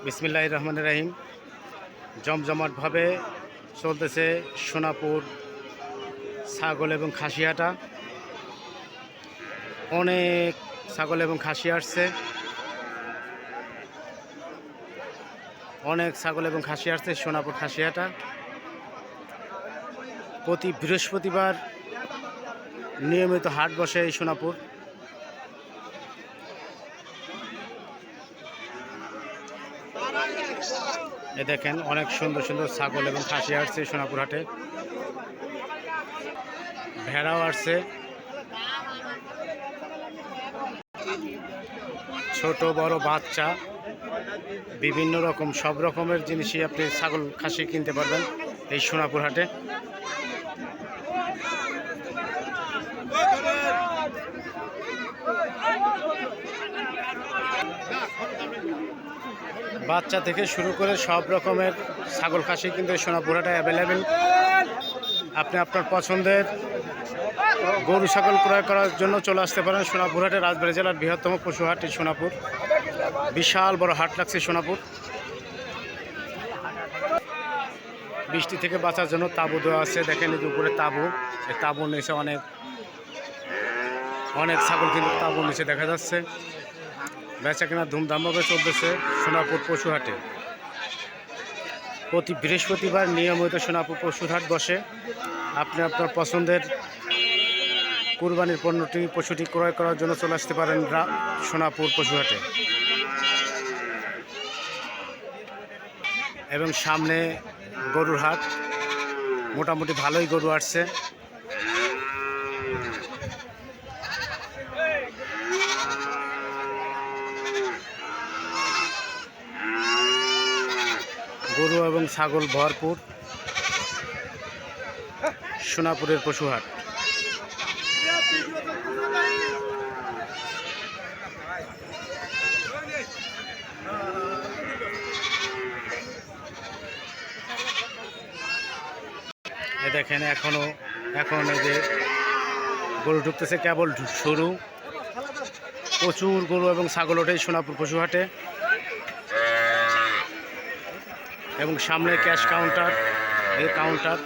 বিসমিল্লাহির রহমানির রহিম। জমজমাটভাবে চলতেছে সোনাপুর ছাগল এবং খাসি হাটা। অনেক ছাগল এবং খাসি আসছে, সোনাপুর খাসি হাটা। প্রতি বৃহস্পতিবার নিয়মিত হাট বসে এই সোনাপুর। এ দেখেন অনেক সুন্দর সুন্দর ছাগল এবং খাসি আসছে সোনাপুর হাটে। ভেড়াও আসছে, ছোট বড় বাচ্চা বিভিন্ন রকম সব রকমের জিনিসই আপনি ছাগল খাসি কিনতে পারবেন এই সোনাপুর হাটে। বাচ্চা থেকে শুরু করে সব রকমের ছাগল খাসি কিন্তু এই সোনাপুর হাটে অ্যাভেলেবেল। আপনি আপনার পছন্দের গরু ছাগল ক্রয় করার জন্য চলে আসতে পারেন সোনাপুর হাটে। রাজবাড়ী জেলার বৃহত্তম পশু হাট এই সোনাপুর। বিশাল বড় হাট লাগছে সোনাপুর। বৃষ্টি থেকে বাঁচার জন্য তাঁবু দেওয়া আছে। দেখেন এই উপরে তাঁবু, এই তাঁবুর নিচে অনেক ছাগল কিন্তু তাঁবুর নিচে দেখা যাচ্ছে। বেচা কেনা ধুমধামভাবে চলতেছে সোনাপুর পশু হাটে। প্রতি বৃহস্পতিবার নিয়মিত সোনাপুর পশু হাট বসে। আপনি আপনার পছন্দের কুরবানির পশুটি ক্রয় করার জন্য চলে আসতে পারেন সোনাপুর পশু হাটে। এবং সামনে গরুর হাট, মোটামুটি ভালোই গরু আসছে। গরু এবং ছাগল ভরপুর সোনাপুরের পশু হাট। এ দেখেন এখন এই যে গরু ঢুকতেছে, কেবল শুরু। প্রচুর গরু এবং ছাগল ওঠে সোনাপুর পশু হাটে। এবং সামনে ক্যাশ কাউন্টার, এই কাউন্টার